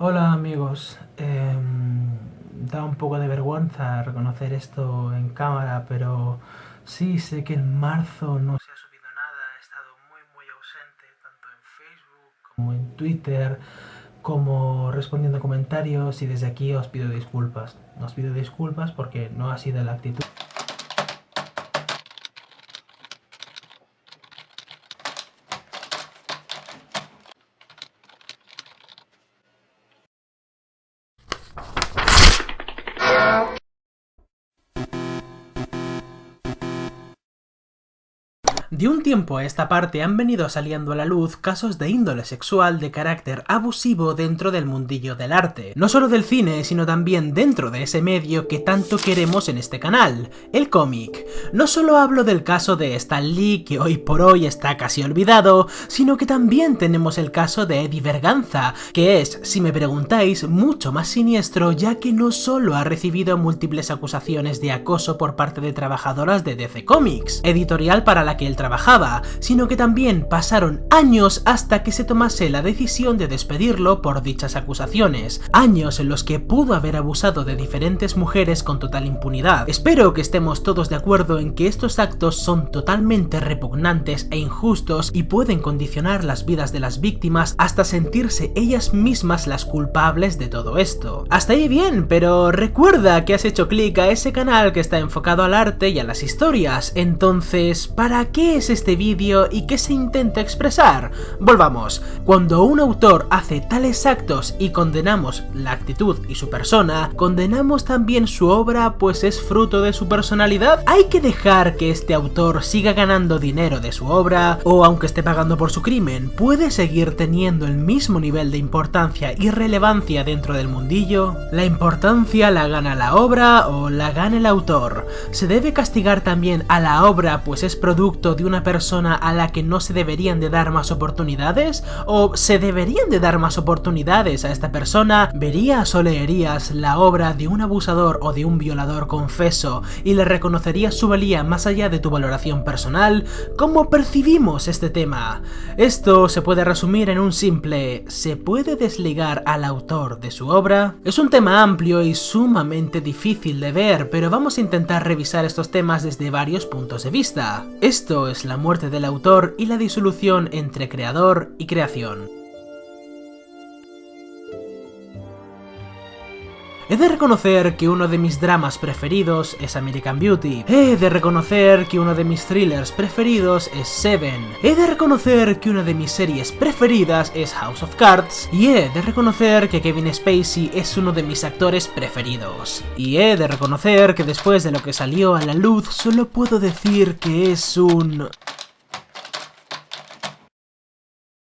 Hola amigos, da un poco de vergüenza reconocer esto en cámara, pero sí sé que en marzo no se ha subido nada, he estado muy ausente, tanto en Facebook como en Twitter, como respondiendo comentarios y desde aquí os pido disculpas. Os pido disculpas porque no ha sido la actitud. De un tiempo a esta parte han venido saliendo a la luz casos de índole sexual de carácter abusivo dentro del mundillo del arte. No solo del cine, sino también dentro de ese medio que tanto queremos en este canal, el cómic. No solo hablo del caso de Stan Lee, que hoy por hoy está casi olvidado, sino que también tenemos el caso de Eddie Berganza, que es, si me preguntáis, mucho más siniestro, ya que no solo ha recibido múltiples acusaciones de acoso por parte de trabajadoras de DC Comics, editorial para la que él trabajaba, sino que también pasaron años hasta que se tomase la decisión de despedirlo por dichas acusaciones, años en los que pudo haber abusado de diferentes mujeres con total impunidad. Espero que estemos todos de acuerdo en que estos actos son totalmente repugnantes e injustos y pueden condicionar las vidas de las víctimas hasta sentirse ellas mismas las culpables de todo esto. Hasta ahí bien, pero recuerda que has hecho clic a ese canal que está enfocado al arte y a las historias, entonces, ¿para qué es este vídeo y qué se intenta expresar? Volvamos. Cuando un autor hace tales actos y condenamos la actitud y su persona, ¿condenamos también su obra pues es fruto de su personalidad? ¿Hay que dejar que este autor siga ganando dinero de su obra? ¿O aunque esté pagando por su crimen, puede seguir teniendo el mismo nivel de importancia y relevancia dentro del mundillo? ¿La importancia la gana la obra o la gana el autor? ¿Se debe castigar también a la obra pues es producto de una persona a la que no se deberían de dar más oportunidades? ¿O se deberían de dar más oportunidades a esta persona? ¿Verías o leerías la obra de un abusador o de un violador confeso y le reconocerías su valía más allá de tu valoración personal? ¿Cómo percibimos este tema? Esto se puede resumir en un simple: ¿se puede desligar al autor de su obra? Es un tema amplio y sumamente difícil de ver, pero vamos a intentar revisar estos temas desde varios puntos de vista. Esto es la muerte del autor y la disolución entre creador y creación. He de reconocer que uno de mis dramas preferidos es American Beauty. He de reconocer que uno de mis thrillers preferidos es Seven. He de reconocer que una de mis series preferidas es House of Cards. Y he de reconocer que Kevin Spacey es uno de mis actores preferidos. Y he de reconocer que después de lo que salió a la luz, solo puedo decir que es un...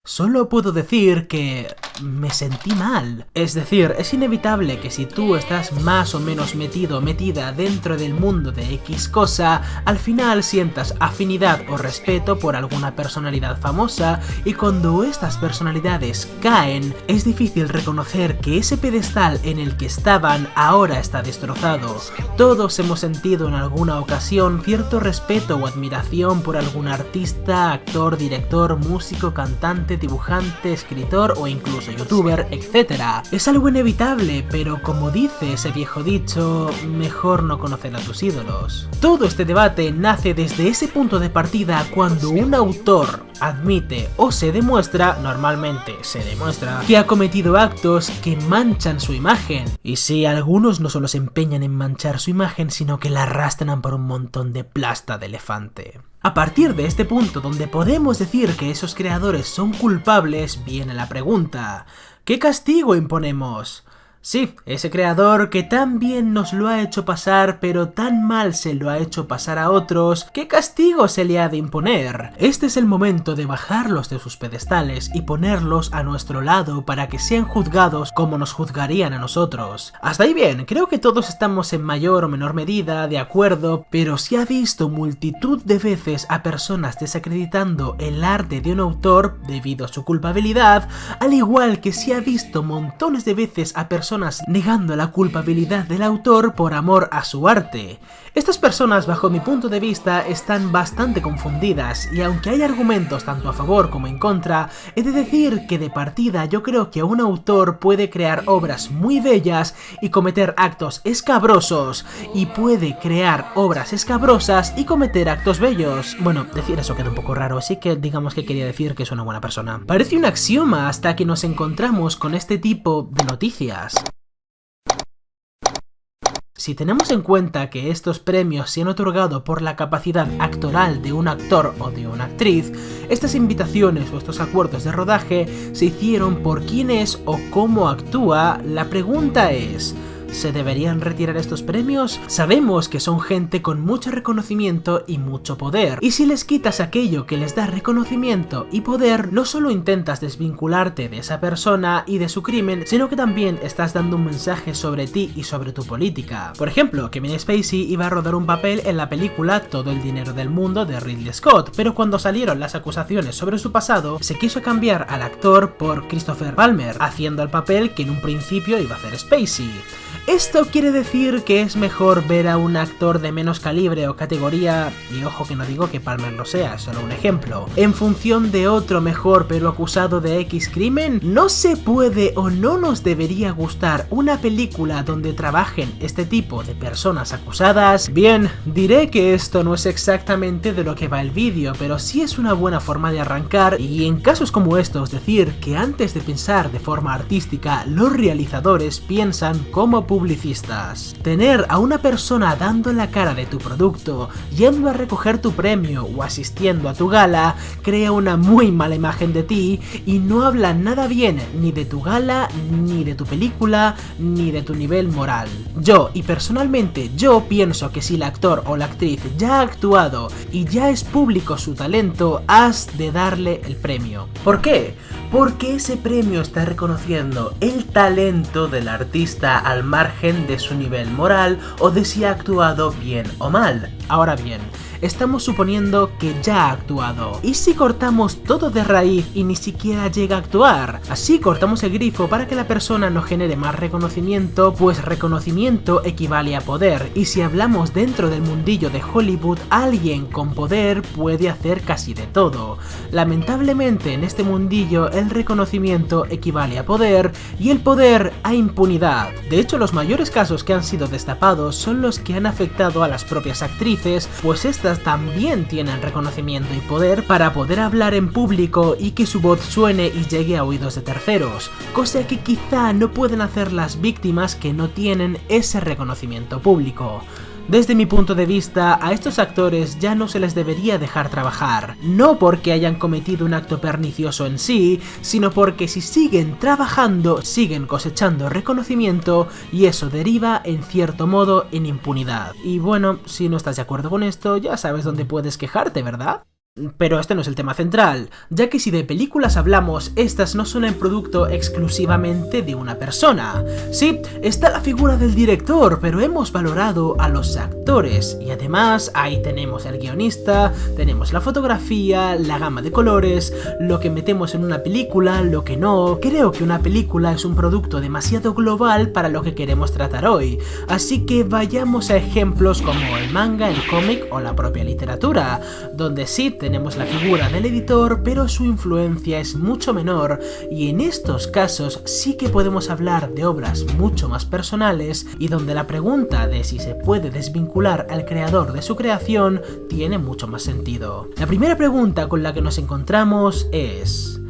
Solo puedo decir que me sentí mal. Es decir, es inevitable que si tú estás más o menos metido o metida dentro del mundo de X cosa, al final sientas afinidad o respeto por alguna personalidad famosa, y cuando estas personalidades caen, es difícil reconocer que ese pedestal en el que estaban ahora está destrozado. Todos hemos sentido en alguna ocasión cierto respeto o admiración por algún artista, actor, director, músico, cantante, dibujante, escritor o incluso youtuber, etc. Es algo inevitable, pero como dice ese viejo dicho, mejor no conocer a tus ídolos. Todo este debate nace desde ese punto de partida cuando un autor admite o se demuestra, normalmente se demuestra, que ha cometido actos que manchan su imagen. Y sí, algunos no solo se empeñan en manchar su imagen, sino que la arrastran por un montón de plasta de elefante. A partir de este punto donde podemos decir que esos creadores son culpables, viene la pregunta: ¿qué castigo imponemos? Sí, ese creador que tan bien nos lo ha hecho pasar, pero tan mal se lo ha hecho pasar a otros, ¿qué castigo se le ha de imponer? Este es el momento de bajarlos de sus pedestales y ponerlos a nuestro lado para que sean juzgados como nos juzgarían a nosotros. Hasta ahí bien, creo que todos estamos en mayor o menor medida de acuerdo, pero se ha visto multitud de veces a personas desacreditando el arte de un autor debido a su culpabilidad, al igual que se ha visto montones de veces a personas personas negando la culpabilidad del autor por amor a su arte. Estas personas, bajo mi punto de vista, están bastante confundidas, y aunque hay argumentos tanto a favor como en contra, he de decir que de partida yo creo que un autor puede crear obras muy bellas y cometer actos escabrosos, y puede crear obras escabrosas y cometer actos bellos. Bueno, decir eso queda un poco raro, así que digamos que quería decir que es una buena persona. Parece un axioma hasta que nos encontramos con este tipo de noticias. Si tenemos en cuenta que estos premios se han otorgado por la capacidad actoral de un actor o de una actriz, estas invitaciones o estos acuerdos de rodaje se hicieron por quién es o cómo actúa, la pregunta es: ¿se deberían retirar estos premios? Sabemos que son gente con mucho reconocimiento y mucho poder, y si les quitas aquello que les da reconocimiento y poder, no solo intentas desvincularte de esa persona y de su crimen, sino que también estás dando un mensaje sobre ti y sobre tu política. Por ejemplo, Kevin Spacey iba a rodar un papel en la película Todo el dinero del mundo de Ridley Scott, pero cuando salieron las acusaciones sobre su pasado, se quiso cambiar al actor por Christopher Plummer, haciendo el papel que en un principio iba a hacer Spacey. ¿Esto quiere decir que es mejor ver a un actor de menos calibre o categoría, y ojo que no digo que Palmer lo sea, es solo un ejemplo, en función de otro mejor pero acusado de X crimen? ¿No se puede o no nos debería gustar una película donde trabajen este tipo de personas acusadas? Bien, diré que esto no es exactamente de lo que va el vídeo, pero sí es una buena forma de arrancar, y en casos como estos decir que antes de pensar de forma artística, los realizadores piensan como publicistas. Tener a una persona dando la cara de tu producto, yendo a recoger tu premio o asistiendo a tu gala, crea una muy mala imagen de ti y no habla nada bien ni de tu gala, ni de tu película, ni de tu nivel moral. Personalmente yo pienso que si el actor o la actriz ya ha actuado y ya es público su talento, has de darle el premio. ¿Por qué? Porque ese premio está reconociendo el talento del artista al margen de su nivel moral o de si ha actuado bien o mal. Ahora bien, estamos suponiendo que ya ha actuado. ¿Y si cortamos todo de raíz y ni siquiera llega a actuar? Así cortamos el grifo para que la persona no genere más reconocimiento, pues reconocimiento equivale a poder, y si hablamos dentro del mundillo de Hollywood, alguien con poder puede hacer casi de todo. Lamentablemente en este mundillo el reconocimiento equivale a poder y el poder a impunidad. De hecho, los mayores casos que han sido destapados son los que han afectado a las propias actrices, pues estas también tienen reconocimiento y poder para poder hablar en público y que su voz suene y llegue a oídos de terceros, cosa que quizá no pueden hacer las víctimas que no tienen ese reconocimiento público. Desde mi punto de vista, a estos actores ya no se les debería dejar trabajar, no porque hayan cometido un acto pernicioso en sí, sino porque si siguen trabajando, siguen cosechando reconocimiento y eso deriva en cierto modo en impunidad. Y bueno, si no estás de acuerdo con esto, ya sabes dónde puedes quejarte, ¿verdad? Pero este no es el tema central, ya que si de películas hablamos, estas no son el producto exclusivamente de una persona. Sí, está la figura del director, pero hemos valorado a los actores, y además ahí tenemos el guionista, tenemos la fotografía, la gama de colores, lo que metemos en una película, lo que no. Creo que una película es un producto demasiado global para lo que queremos tratar hoy, así que vayamos a ejemplos como el manga, el cómic o la propia literatura, donde sí tenemos la figura del editor, pero su influencia es mucho menor, y en estos casos sí que podemos hablar de obras mucho más personales y donde la pregunta de si se puede desvincular al creador de su creación tiene mucho más sentido. La primera pregunta con la que nos encontramos es: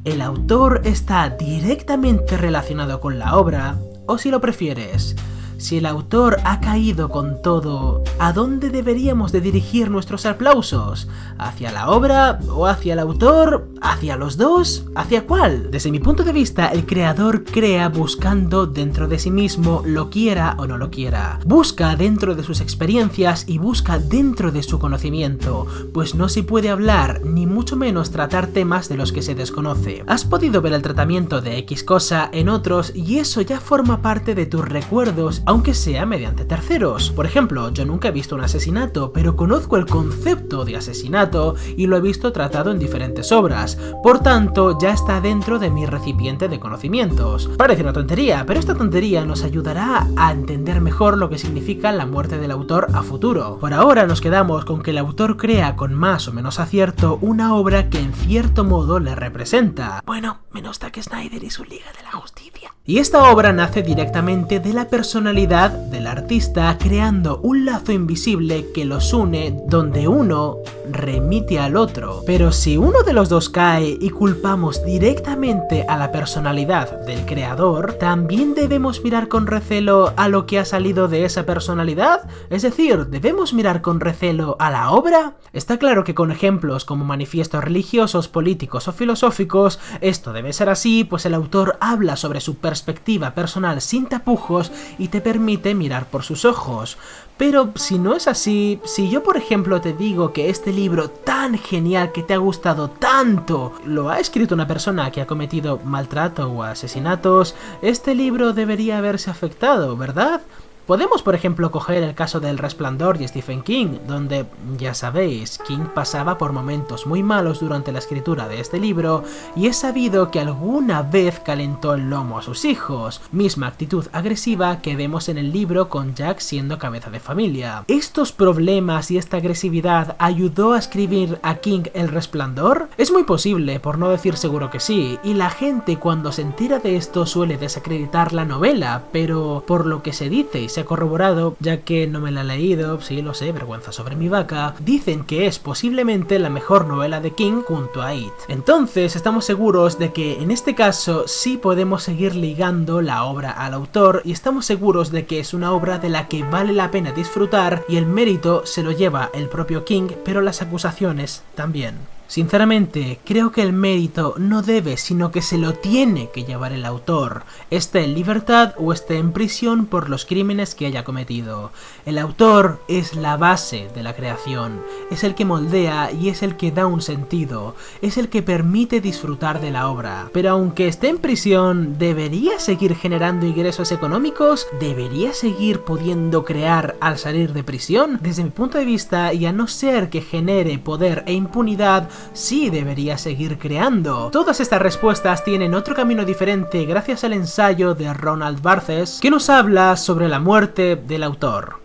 ¿el autor está directamente relacionado con la obra? O si lo prefieres, si el autor ha caído con todo, ¿a dónde deberíamos de dirigir nuestros aplausos? ¿Hacia la obra o hacia el autor? ¿Hacia los dos? ¿Hacia cuál? Desde mi punto de vista, el creador crea buscando dentro de sí mismo, lo quiera o no lo quiera. Busca dentro de sus experiencias y busca dentro de su conocimiento, pues no se puede hablar, ni mucho menos tratar temas de los que se desconoce. Has podido ver el tratamiento de X cosa en otros y eso ya forma parte de tus recuerdos, aunque sea mediante terceros. Por ejemplo, yo nunca he visto un asesinato, pero conozco el concepto de asesinato y lo he visto tratado en diferentes obras. cosas, por tanto ya está dentro de mi recipiente de conocimientos. Parece una tontería, pero esta tontería nos ayudará a entender mejor lo que significa la muerte del autor a futuro. Por ahora nos quedamos con que el autor crea con más o menos acierto una obra que en cierto modo le representa. Bueno, menos Zack Snyder y su Liga de la Justicia. Y esta obra nace directamente de la personalidad del artista, creando un lazo invisible que los une, donde uno remite al otro. Pero si uno de los dos cae y culpamos directamente a la personalidad del creador, ¿también debemos mirar con recelo a lo que ha salido de esa personalidad? Es decir, ¿debemos mirar con recelo a la obra? Está claro que con ejemplos como manifiestos religiosos, políticos o filosóficos, esto debe ser así, pues el autor habla sobre su perspectiva personal sin tapujos y te permite mirar por sus ojos. Pero si no es así, si yo por ejemplo te digo que este libro tan genial que te ha gustado tanto lo ha escrito una persona que ha cometido maltrato o asesinatos, este libro debería haberse afectado, ¿verdad? Podemos, por ejemplo, coger el caso del Resplandor y Stephen King, donde, ya sabéis, King pasaba por momentos muy malos durante la escritura de este libro y es sabido que alguna vez calentó el lomo a sus hijos, misma actitud agresiva que vemos en el libro con Jack siendo cabeza de familia. ¿Estos problemas y esta agresividad ayudó a escribir a King El Resplandor? Es muy posible, por no decir seguro que sí, y la gente cuando se entera de esto suele desacreditar la novela, pero por lo que se dice y se ha corroborado, ya que no me la he leído, sí lo sé, vergüenza sobre mi vaca, dicen que es posiblemente la mejor novela de King junto a It. Entonces estamos seguros de que en este caso sí podemos seguir ligando la obra al autor y estamos seguros de que es una obra de la que vale la pena disfrutar y el mérito se lo lleva el propio King, pero las acusaciones también. Sinceramente, creo que el mérito no debe, sino que se lo tiene que llevar el autor, esté en libertad o esté en prisión por los crímenes que haya cometido. El autor es la base de la creación, es el que moldea y es el que da un sentido, es el que permite disfrutar de la obra. Pero aunque esté en prisión, ¿debería seguir generando ingresos económicos? ¿Debería seguir pudiendo crear al salir de prisión? Desde mi punto de vista, y a no ser que genere poder e impunidad, sí debería seguir creando. Todas estas respuestas tienen otro camino diferente gracias al ensayo de Ronald Barthes, que nos habla sobre la muerte del autor.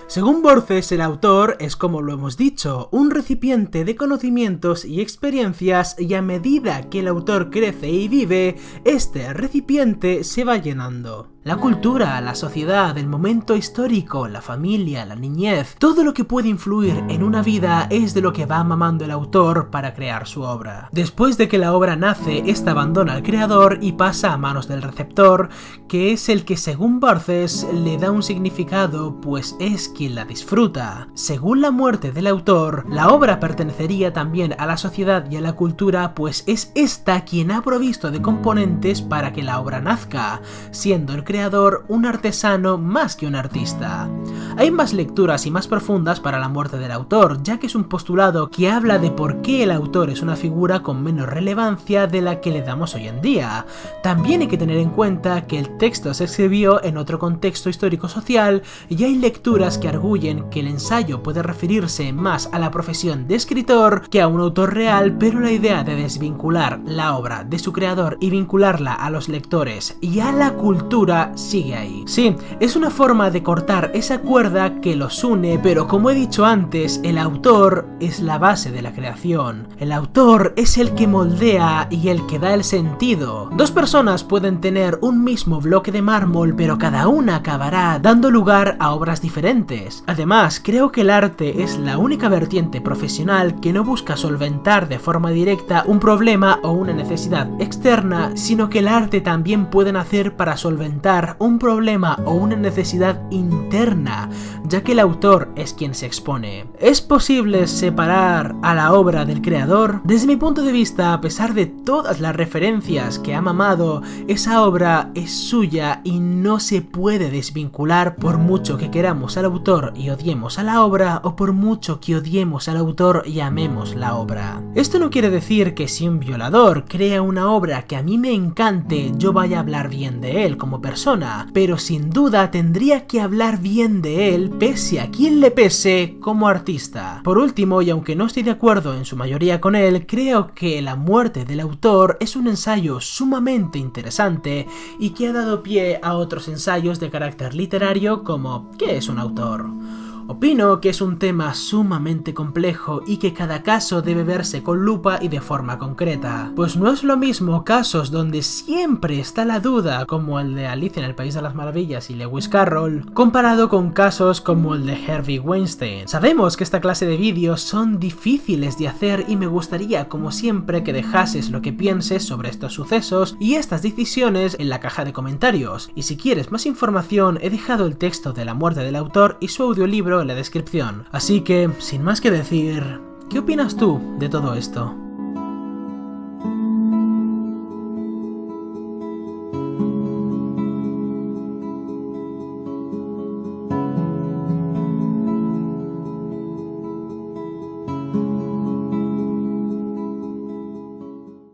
Según Borges, el autor es, como lo hemos dicho, un recipiente de conocimientos y experiencias, y a medida que el autor crece y vive, este recipiente se va llenando. La cultura, la sociedad, el momento histórico, la familia, la niñez, todo lo que puede influir en una vida es de lo que va mamando el autor para crear su obra. Después de que la obra nace, esta abandona al creador y pasa a manos del receptor, que es el que, según Barthes, le da un significado, pues es quien la disfruta. Según la muerte del autor, la obra pertenecería también a la sociedad y a la cultura, pues es esta quien ha provisto de componentes para que la obra nazca, siendo el creador un artesano más que un artista. Hay más lecturas y más profundas para la muerte del autor, ya que es un postulado que habla de por qué el autor es una figura con menos relevancia de la que le damos hoy en día. También hay que tener en cuenta que el texto se escribió en otro contexto histórico-social y hay lecturas que arguyen que el ensayo puede referirse más a la profesión de escritor que a un autor real, pero la idea de desvincular la obra de su creador y vincularla a los lectores y a la cultura sigue ahí. Sí, es una forma de cortar esa cuerda que los une, pero como he dicho antes, el autor es la base de la creación. El autor es el que moldea y el que da el sentido. Dos personas pueden tener un mismo bloque de mármol, pero cada una acabará dando lugar a obras diferentes. Además, creo que el arte es la única vertiente profesional que no busca solventar de forma directa un problema o una necesidad externa, sino que el arte también puede nacer para solventar un problema o una necesidad interna, ya que el autor es quien se expone. ¿Es posible separar a la obra del creador? Desde mi punto de vista, a pesar de todas las referencias que ha mamado, esa obra es suya y no se puede desvincular por mucho que queramos al autor y odiemos a la obra, o por mucho que odiemos al autor y amemos la obra. Esto no quiere decir que si un violador crea una obra que a mí me encante, yo vaya a hablar bien de él como persona, pero sin duda tendría que hablar bien de de él pese a quien le pese como artista. Por último, y aunque no estoy de acuerdo en su mayoría con él, creo que La muerte del autor es un ensayo sumamente interesante y que ha dado pie a otros ensayos de carácter literario como ¿qué es un autor? Opino que es un tema sumamente complejo y que cada caso debe verse con lupa y de forma concreta, pues no es lo mismo casos donde siempre está la duda, como el de Alicia en el País de las Maravillas y Lewis Carroll, comparado con casos como el de Harvey Weinstein. Sabemos que esta clase de vídeos son difíciles de hacer y me gustaría, como siempre, que dejases lo que pienses sobre estos sucesos y estas decisiones en la caja de comentarios. Y si quieres más información, he dejado el texto de La muerte del autor y su audiolibro en la descripción. Así que, sin más que decir, ¿qué opinas tú de todo esto?